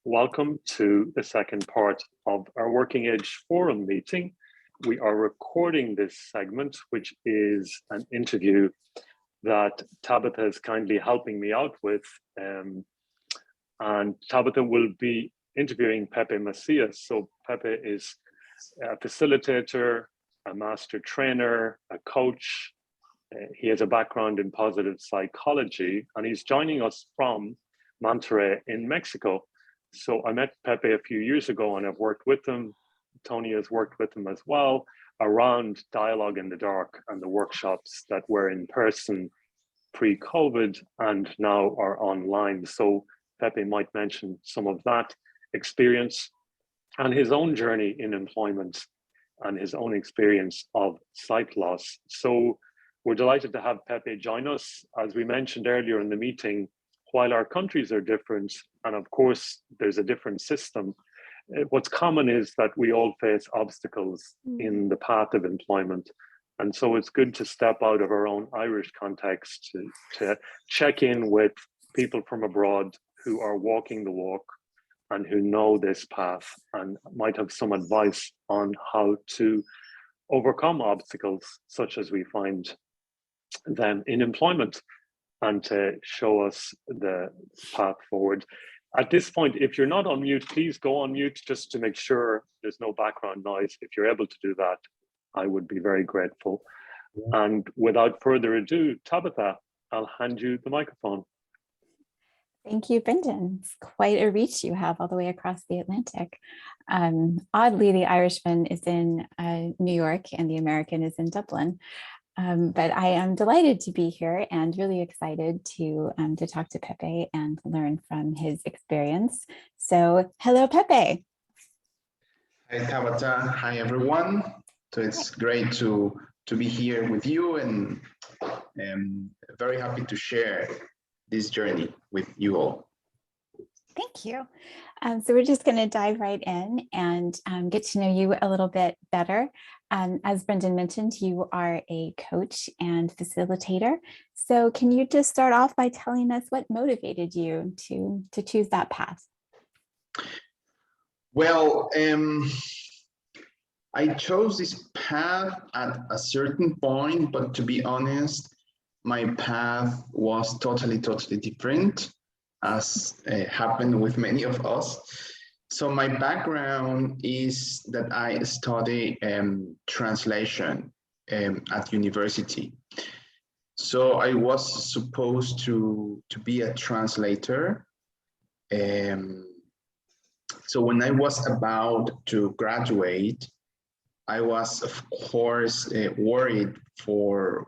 Welcome to the second part of our Working Age Forum meeting. We are recording this segment, which is an interview that Tabitha is kindly helping me out with. And Tabitha will be interviewing Pepe Macias. So Pepe is a facilitator, a master trainer, a coach. He has a background in positive psychology, and he's joining us from Monterrey in Mexico. So I met Pepe a few years ago and I've worked with him. Tony has worked with him as well around Dialogue in the Dark and the workshops that were in person pre-COVID and now are online. So Pepe might mention some of that experience and his own journey in employment and his own experience of sight loss. So we're delighted to have Pepe join us. As we mentioned earlier in the meeting, while our countries are different, and of course there's a different system, what's common is that we all face obstacles in the path of employment. And so it's good to step out of our own Irish context to check in with people from abroad who are walking the walk and who know this path and might have some advice on how to overcome obstacles such as we find them in employment, and to show us the path forward. At this point, if you're not on mute, please go on mute just to make sure there's no background noise. If you're able to do that, I would be very grateful. And without further ado, Tabitha, I'll hand you the microphone. Thank you, Brendan. It's quite a reach you have all the way across the Atlantic. Oddly, the Irishman is in New York and the American is in Dublin. But I am delighted to be here and really excited to talk to Pepe and learn from his experience. So, hello, Pepe. Hi, Tabitha. Hi, everyone. So it's great to be here with you, and I'm very happy to share this journey with you all. Thank you. So we're just going to dive right in and get to know you a little bit better. As Brendan mentioned, you are a coach and facilitator. So can you just start off by telling us what motivated you to choose that path? Well, I chose this path at a certain point, but to be honest, my path was totally different, as happened with many of us. So my background is that I study translation at university. So I was supposed to be a translator. So when I was about to graduate, I was, of course, worried for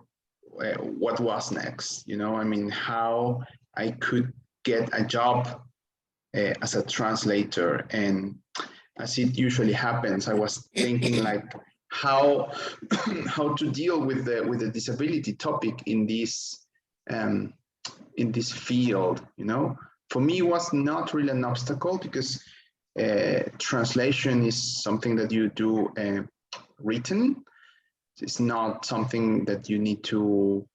what was next. You know, I mean, how I could get a job as a translator. And as it usually happens, I was thinking like how to deal with the disability topic in this field. You know, for me, it was not really an obstacle because translation is something that you do written. It's not something that you need to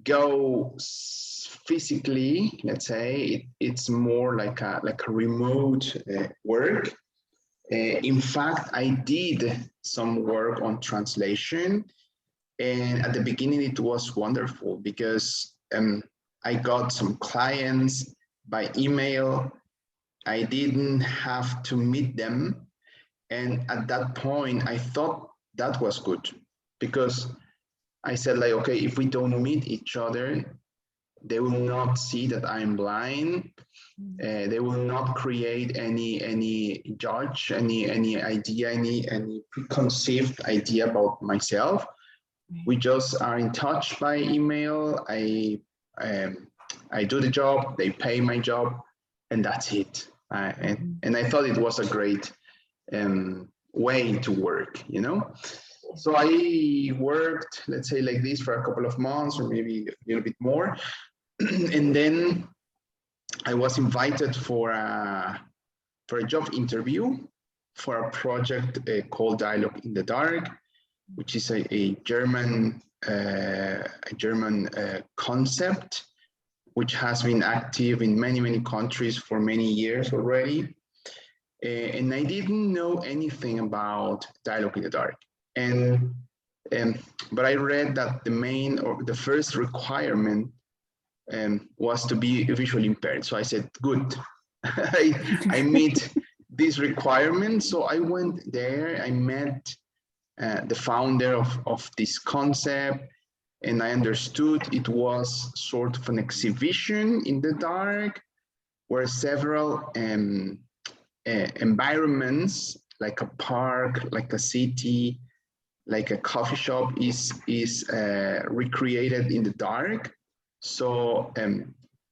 go physically, let's say. It's more like a remote work. In fact, I did some work on translation, and at the beginning it was wonderful because I got some clients by email. I didn't have to meet them, and at that point I thought that was good, because I said, like, okay, if we don't meet each other, they will not see that I'm blind. They will not create any judge, any idea, any preconceived idea about myself. We just are in touch by email. I do the job, they pay my job, and that's it. And I thought it was a great way to work, you know? So I worked, let's say, like this for a couple of months or maybe a little bit more. And then I was invited for a job interview for a project called Dialogue in the Dark, which is a German concept which has been active in many, many countries for many years already. And I didn't know anything about dialogue in the dark. But I read that the first requirement was to be visually impaired. So I said, good, I meet this requirement. So I went there, I met the founder of this concept, and I understood it was sort of an exhibition in the dark where several environments, like a park, like a city, like a coffee shop is recreated in the dark. So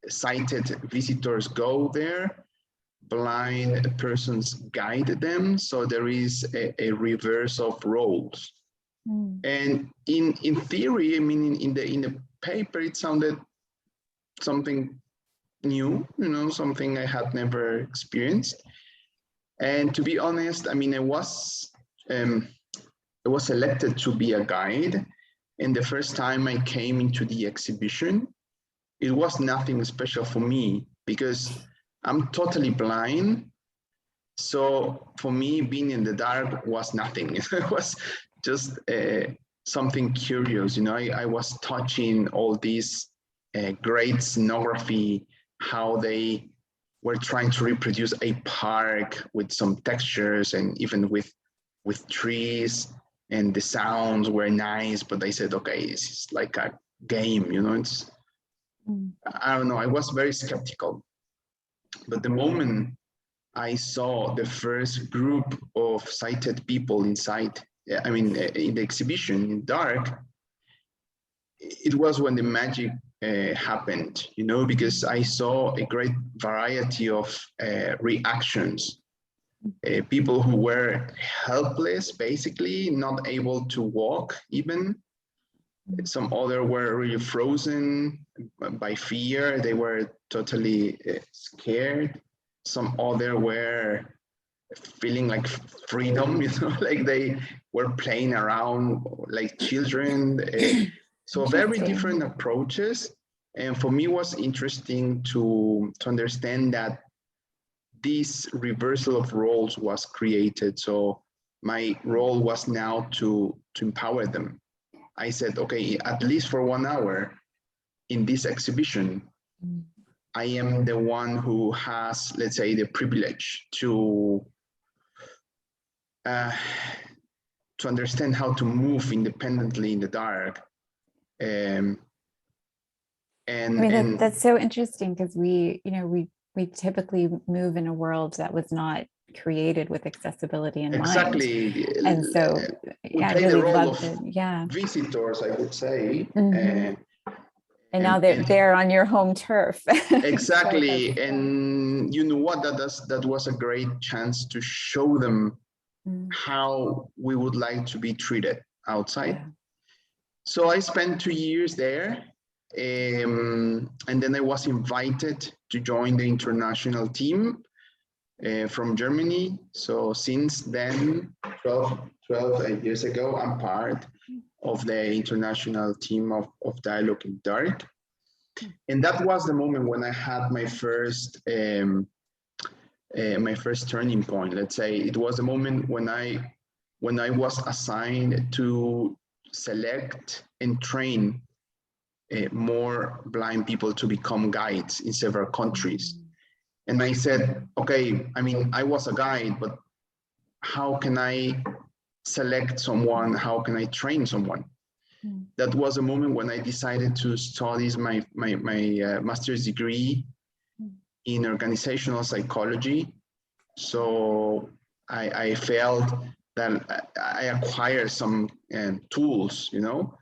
sighted visitors go there, blind persons guide them. So there is a reverse of roles. Mm. And in theory, I mean, in the paper, it sounded something new, you know, something I had never experienced. And to be honest, I mean, I was selected to be a guide. And the first time I came into the exhibition, it was nothing special for me because I'm totally blind. So for me, being in the dark was nothing. It was just something curious. You know, I was touching all these great scenography, how they were trying to reproduce a park with some textures and even with trees, and the sounds were nice, but I said, okay, it's like a game, you know, it's, I don't know, I was very skeptical. But the moment I saw the first group of sighted people inside, I mean, in the exhibition in dark, it was when the magic happened, you know, because I saw a great variety of reactions. People who were helpless, basically, not able to walk even. Some other were really frozen by fear. They were totally scared. Some other were feeling like freedom, you know, like they were playing around like children. So very different approaches. And for me, it was interesting to understand that this reversal of roles was created. So my role was now to empower them. I said, okay, at least for 1 hour in this exhibition, I am the one who has, let's say, the privilege to understand how to move independently in the dark. And I mean, that's so interesting because we typically move in a world that was not created with accessibility in exactly. mind. And so, we play the role of visitors, I would say. Mm-hmm. And now they're on your home turf. Exactly. So and you know what, that was a great chance to show them how we would like to be treated outside. Yeah. So I spent 2 years there. And then I was invited to join the international team from Germany. So since then, 12 years ago, I'm part of the international team of Dialogue in Dark. And that was the moment when I had my first turning point. Let's say it was the moment when I was assigned to select and train more blind people to become guides in several countries. And I said, okay, I mean, I was a guide, but how can I select someone? How can I train someone? That was a moment when I decided to study my master's degree in Organizational Psychology. So I felt that I acquired some tools, you know,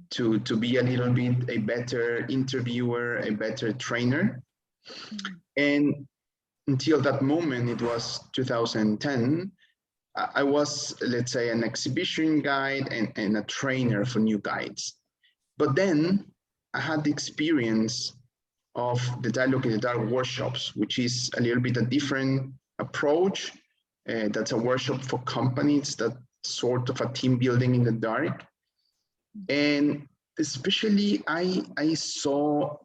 to be a little bit a better interviewer, a better trainer. And until that moment, it was 2010, I was, let's say, an exhibition guide and a trainer for new guides. But then I had the experience of the Dialogue in the Dark workshops, which is a little bit a different approach. That's a workshop for companies, that sort of a team building in the dark. And especially I saw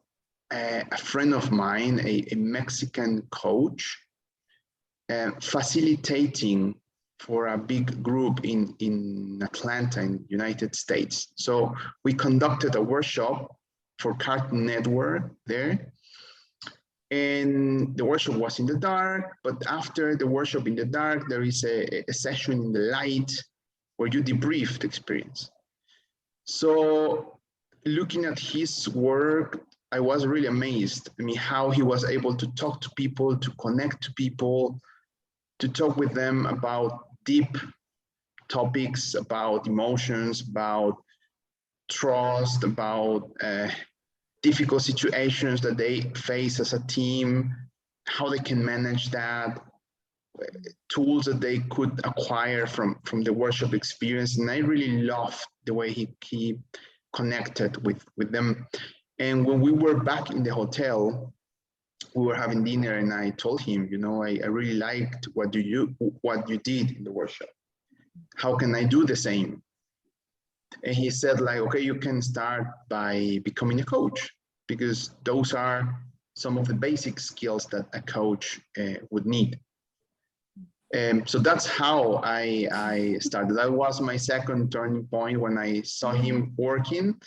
a friend of mine, a Mexican coach, facilitating for a big group in Atlanta, in United States. So we conducted a workshop for Cartoon Network there. And the workshop was in the dark, but after the workshop in the dark, there is a session in the light where you debrief the experience. So looking at his work, I was really amazed. I mean, how he was able to talk to people, to connect to people, to talk with them about deep topics, about emotions, about trust, about difficult situations that they face as a team, how they can manage that, tools that they could acquire from the workshop experience. And I really loved the way he connected with them. And when we were back in the hotel, we were having dinner, and I told him, you know, I really liked what you did in the workshop. How can I do the same? And he said, like, okay, you can start by becoming a coach, because those are some of the basic skills that a coach would need. So that's how I started. That was my second turning point when I saw him working.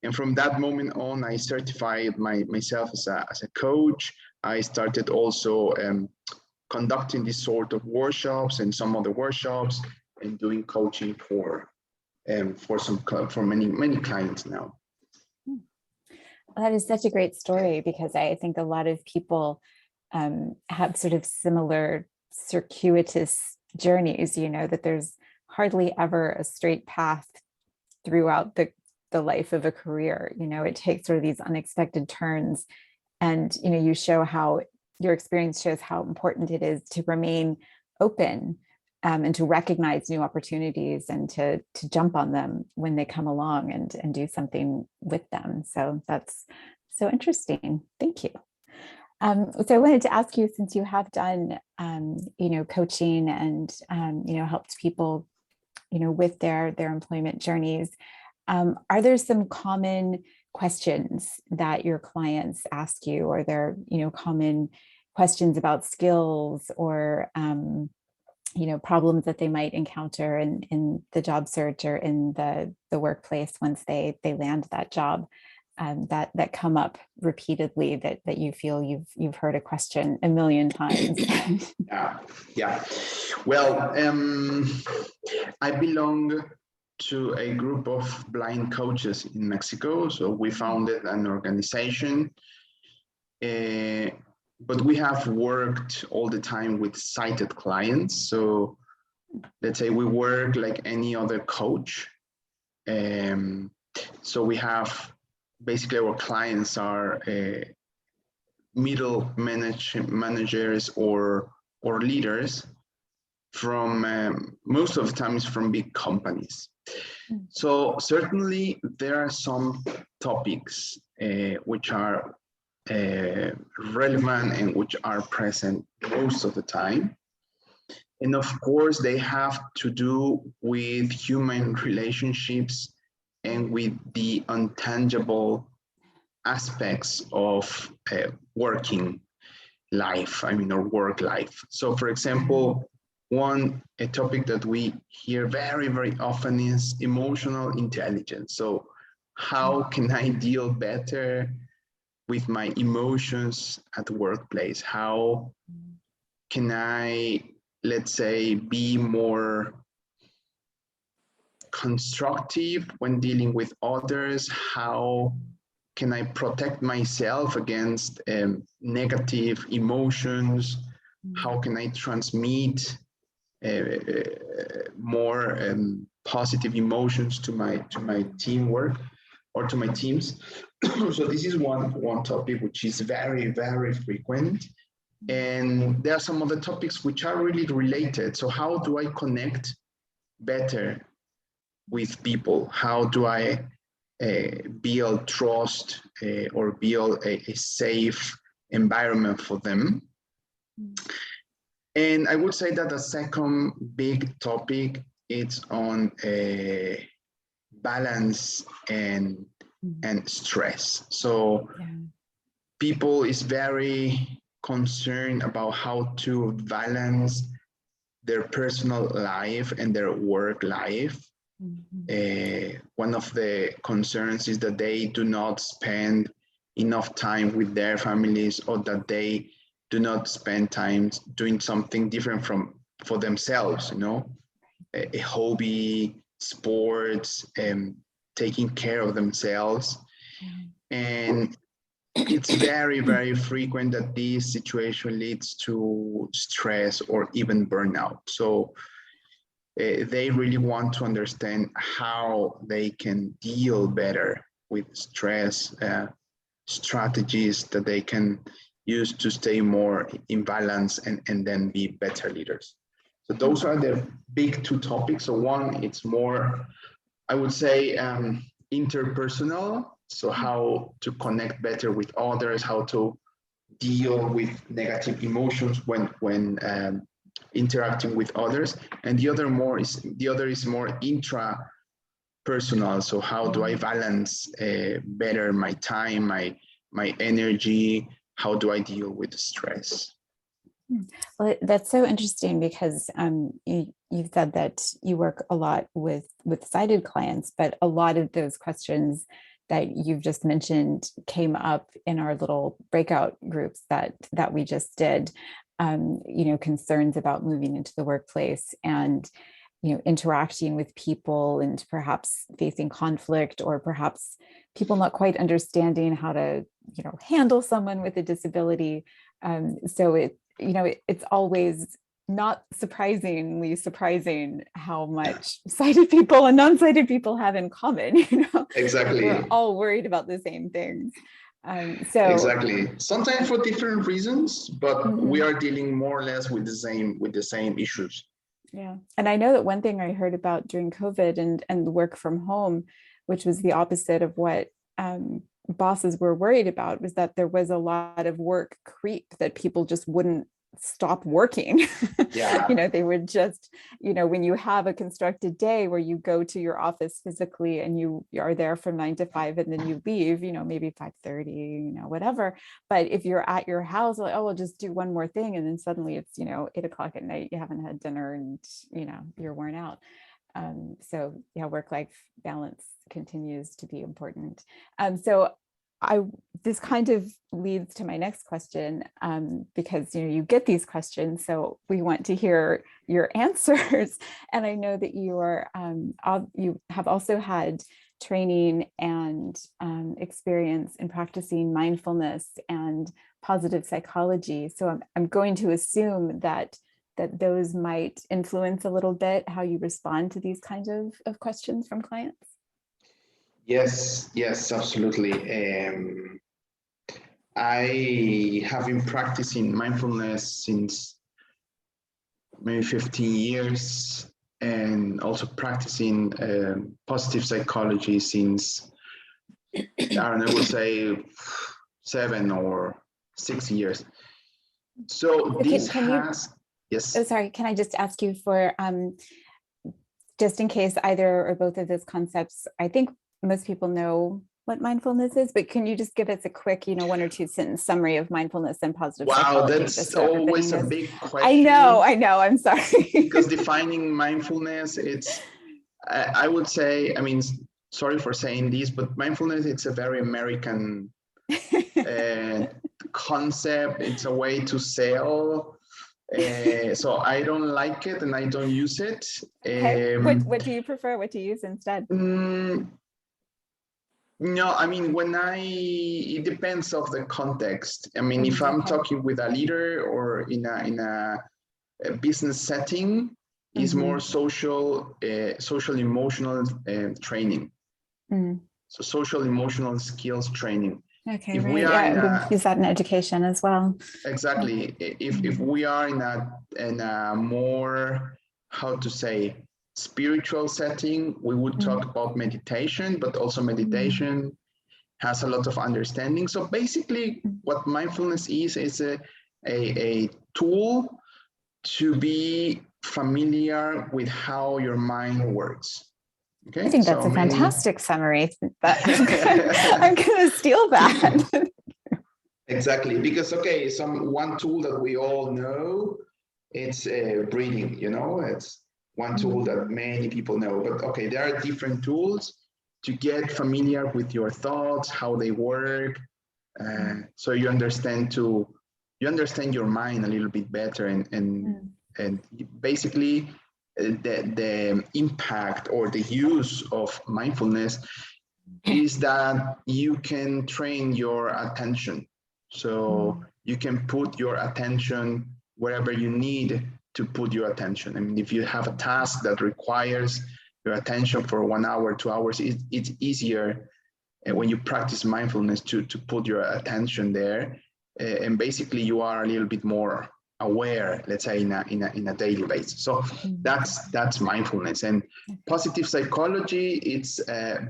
And from that moment on, I certified myself as a coach. I started also conducting this sort of workshops and some other workshops, and doing coaching for many clients now. That is such a great story, because I think a lot of people have sort of similar circuitous journeys, you know, that there's hardly ever a straight path throughout the life of a career. You know, it takes sort of these unexpected turns, and, you know, you show how your experience shows how important it is to remain open and to recognize new opportunities, and to jump on them when they come along, and do something with them. So that's so interesting. Thank you. So I wanted to ask you, since you have done, you know, coaching and, you know, helped people, you know, with their employment journeys, are there some common questions that your clients ask you, or there, you know, common questions about skills, or, you know, problems that they might encounter in the job search or in the workplace once they land that job, that come up repeatedly, that you feel you've heard a question a million times? Yeah. Well, I belong to a group of blind coaches in Mexico. So we founded an organization, but we have worked all the time with sighted clients. So let's say we work like any other coach. So we have, basically our clients are middle managers or leaders from most of the times from big companies. So certainly there are some topics which are relevant and which are present most of the time. And of course, they have to do with human relationships and with the intangible aspects of working life, or work life. So for example, a topic that we hear very, very often is emotional intelligence. So how can I deal better with my emotions at the workplace? How can I, let's say, be more constructive when dealing with others? How can I protect myself against negative emotions? How can I transmit more positive emotions to my teamwork or to my teams? So this is one topic which is very, very frequent. And there are some other topics which are really related. So how do I connect better with people? How do I build trust or build a safe environment for them? And I would say that the second big topic is on balance and stress. So people is very concerned about how to balance their personal life and their work life. One of the concerns is that they do not spend enough time with their families, or that they do not spend time doing something different for themselves, you know, a hobby, sports, taking care of themselves. And it's very, very frequent that this situation leads to stress or even burnout. So they really want to understand how they can deal better with stress, strategies that they can use to stay more in balance and then be better leaders. So those are the big two topics. So one, it's more, I would say, interpersonal. So how to connect better with others, how to deal with negative emotions when interacting with others. And the other is more intrapersonal. So how do I balance better my time, my energy? How do I deal with stress? Well, that's so interesting, because you've said that you work a lot with sighted clients, but a lot of those questions that you've just mentioned came up in our little breakout groups that we just did. You know, concerns about moving into the workplace and, you know, interacting with people and perhaps facing conflict, or perhaps people not quite understanding how to, you know, handle someone with a disability. So it's always not surprisingly surprising how much sighted people and non-sighted people have in common. You know, Exactly. We're all worried about the same things. So exactly. Sometimes for different reasons, but we are dealing more or less with the same issues. Yeah, and I know that one thing I heard about during COVID and the work from home, which was the opposite of what bosses were worried about, was that there was a lot of work creep, that people just wouldn't stop working. Yeah. You know, they would just, you know, when you have a constructed day where you go to your office physically and you are there from 9 to 5 and then you leave, you know, maybe 5:30, you know, whatever. But if you're at your house, like, oh, we'll just do one more thing, and then suddenly it's, you know, 8 o'clock at night, you haven't had dinner, and, you know, you're worn out. So yeah, work-life balance continues to be important. So this kind of leads to my next question, because, you know, you get these questions, so we want to hear your answers. And I know that you have also had training and experience in practicing mindfulness and positive psychology. So I'm going to assume that those might influence a little bit how you respond to these kinds of questions from clients. Yes, absolutely. I have been practicing mindfulness since maybe 15 years, and also practicing positive psychology since, I don't know, I would say 7 or 6 years. So this has, yes. Oh, sorry, can I just ask you for, just in case either or both of those concepts, I think most people know what mindfulness is, but can you just give us a quick, you know, 1 or 2 sentence summary of mindfulness and positive psychology? Wow, that's always a big question. I know, I'm sorry. Because defining mindfulness, I would say, I mean, sorry for saying this, but mindfulness, it's a very American concept. It's a way to sell. So I don't like it and I don't use it. Okay. What do you prefer? What do you use instead? No, I mean, it depends of the context. I mean, if I'm talking with a leader or in a business setting, is more social emotional training. So social emotional skills training. Okay, if right. we are we use that in education as well. Exactly. If we are in a more, how to say, spiritual setting, we would talk about meditation, but also meditation has a lot of understanding. So basically what mindfulness is a tool to be familiar with how your mind works. Okay? I think that's a fantastic summary, but I'm going to steal that. Exactly, because okay, one tool that we all know, it's breathing. It's one tool that many people know. But okay, there are different tools to get familiar with your thoughts, how they work, so you understand your mind a little bit better, and basically the impact or the use of mindfulness is that you can train your attention. So you can put your attention wherever you need to put your attention. I mean, if you have a task that requires your attention for 1 hour, 2 hours, it's easier when you practice mindfulness to put your attention there. And basically you are a little bit more aware, let's say, in a daily basis. So that's mindfulness. And positive psychology, it's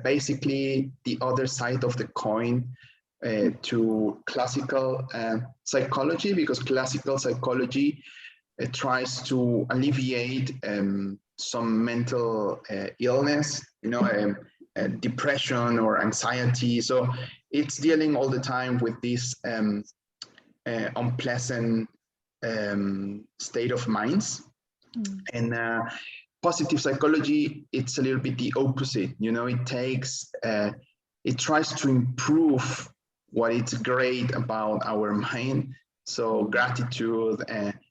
basically the other side of the coin to classical psychology, because classical psychology tries to alleviate some mental illness, depression or anxiety. So it's dealing all the time with this unpleasant state of minds. And positive psychology, it's a little bit the opposite. It tries to improve what is great about our mind. So gratitude,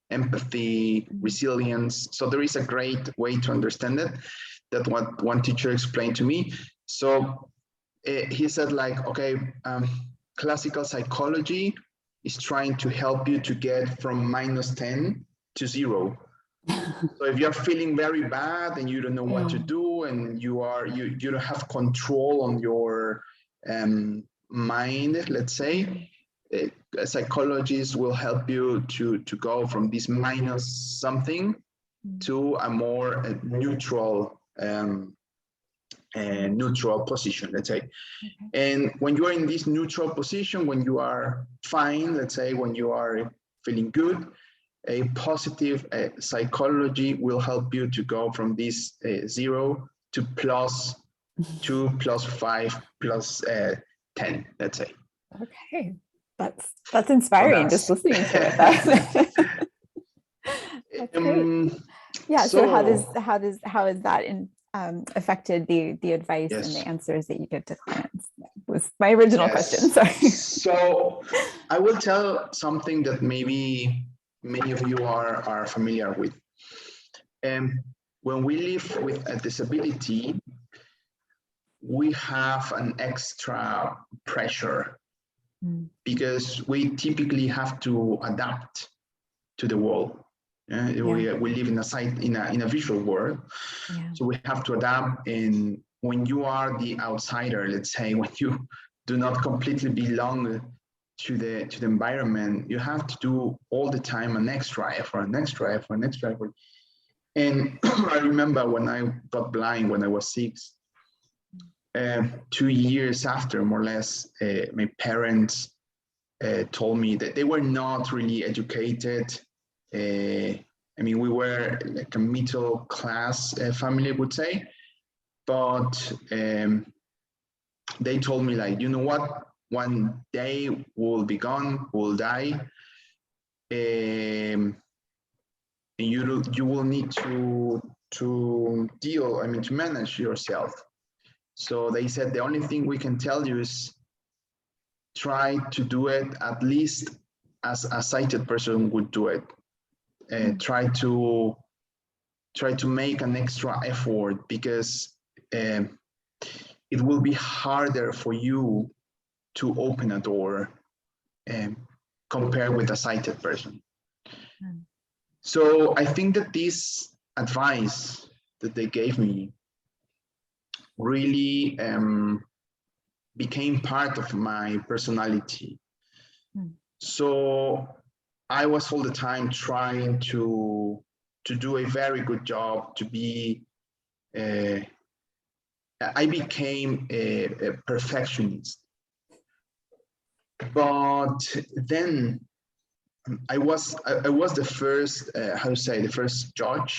empathy, resilience. So there is a great way to understand it, that what one teacher explained to me. So he said, like, okay, classical psychology is trying to help you to get from -10 to 0. So if you're feeling very bad and you don't know what to do, and you don't have control on your mind, let's say, psychologists will help you to go from this minus something to a more neutral neutral position, let's say. And when you are in this neutral position, when you are fine, let's say, when you are feeling good, a positive psychology will help you to go from this 0 to +2, +5, +10, let's say. Okay, that's inspiring. Just listening to it. That's great. Yeah. So how has that affected the advice and the answers that you give to clients? That was my original question. Sorry. So I will tell something that maybe many of you are familiar with. When we live with a disability, we have an extra pressure because we typically have to adapt to the world. We live in a visual world, so we have to adapt. And when you are the outsider, let's say, when you do not completely belong to the environment, you have to do all the time an extra effort. And I remember when I got blind when I was 6, 2 years after, more or less, my parents told me that they were not really educated. I mean, we were like a middle class family, I would say, but they told me, like, you know what, one day we'll be gone, we'll die, and you will need to manage yourself. So they said the only thing we can tell you is try to do it at least as a sighted person would do it. Try to make an extra effort, because it will be harder for you to open a door compared with a sighted person. So I think that this advice that they gave me really became part of my personality. So I was all the time trying to do a very good job, to be, I became a perfectionist. But then I was the first, the first judge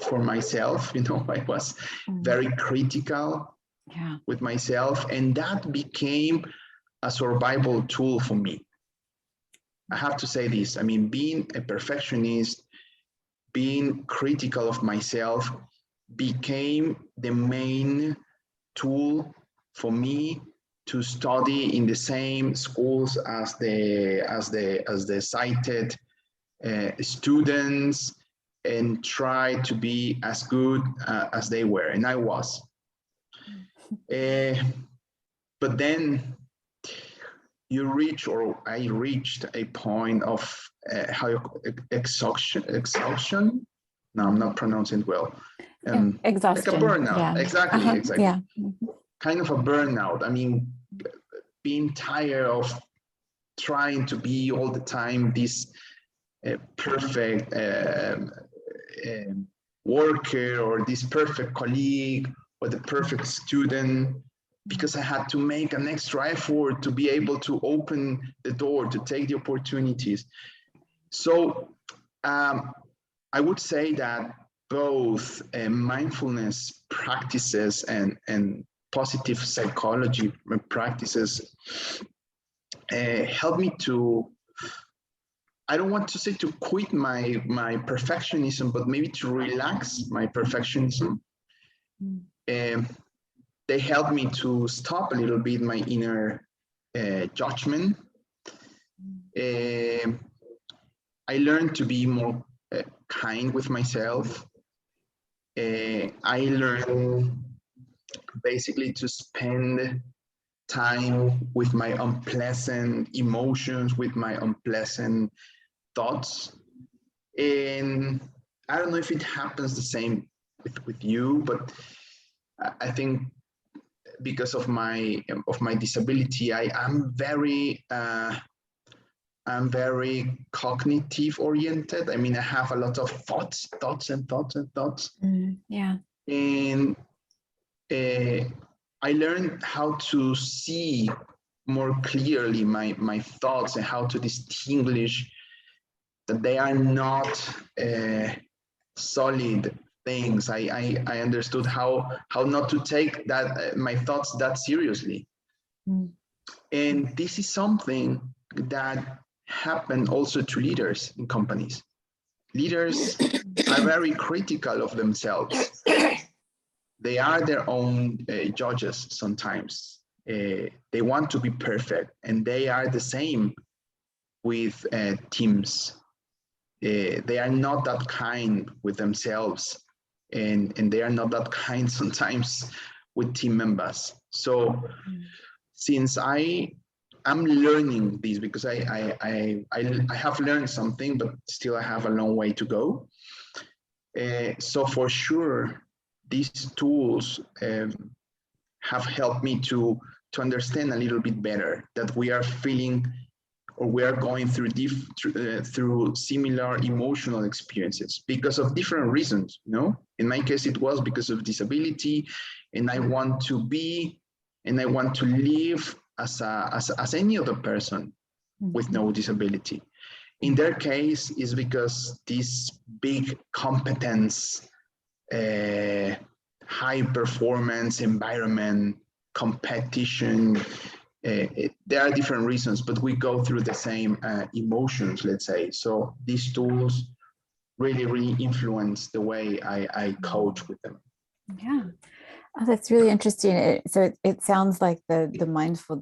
for myself. I was very critical with myself, and that became a survival tool for me. I have to say this. I mean, being a perfectionist, being critical of myself became the main tool for me to study in the same schools as the cited students and try to be as good as they were, and I was. But then you reach, or I reached a point of exhaustion. No, I'm not pronouncing it well. Exhaustion. Like a burnout. Yeah. Exactly, exactly. Yeah. Kind of a burnout. I mean, being tired of trying to be all the time this perfect worker or this perfect colleague or the perfect student, because I had to make an extra effort to be able to open the door, to take the opportunities. So I would say that both mindfulness practices and positive psychology practices help me to, I don't want to say to quit my perfectionism, but maybe to relax my perfectionism. They help me to stop a little bit my inner judgment. I learned to be more kind with myself. I learned basically to spend time with my unpleasant emotions, with my unpleasant thoughts. And I don't know if it happens the same with you, but I think because of my disability, I'm very cognitive oriented. I mean, I have a lot of thoughts. Yeah. And I learned how to see more clearly my thoughts and how to distinguish that they are not solid things. I understood how not to take that my thoughts that seriously. And this is something that happened also to leaders in companies. Leaders are very critical of themselves. They are their own judges sometimes. They want to be perfect, and they are the same with teams. They are not that kind with themselves, and they are not that kind sometimes with team members. So since I'm learning this, because I have learned something, but still I have a long way to go. So for sure, these tools have helped me to understand a little bit better that we are feeling, or we are going through through similar emotional experiences because of different reasons. You know, in my case, it was because of disability, and I want to be, and I want to live as any other person with no disability. In their case, is because this big competence, high performance environment, competition, there are different reasons, but we go through the same emotions, let's say. So these tools really influence the way I coach with them. Yeah. Oh, that's really interesting. So it sounds like the mindful,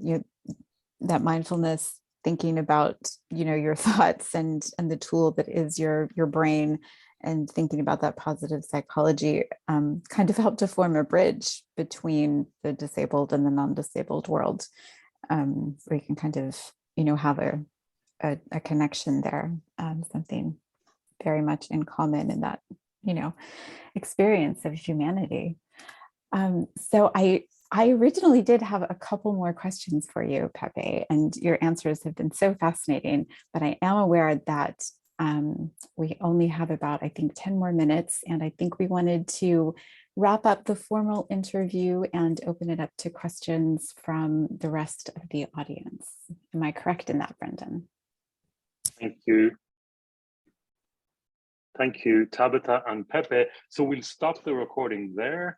that mindfulness, thinking about, your thoughts and the tool that is your brain, and thinking about that positive psychology kind of help to form a bridge between the disabled and the non-disabled world, where you can kind of, have a connection there, something very much in common in that, experience of humanity. So I originally did have a couple more questions for you, Pepe, and your answers have been so fascinating, but I am aware that we only have about, I think, 10 more minutes, and I think we wanted to wrap up the formal interview and open it up to questions from the rest of the audience. Am I correct in that, Brendan? Thank you. Thank you, Tabitha and Pepe. So we'll stop the recording there.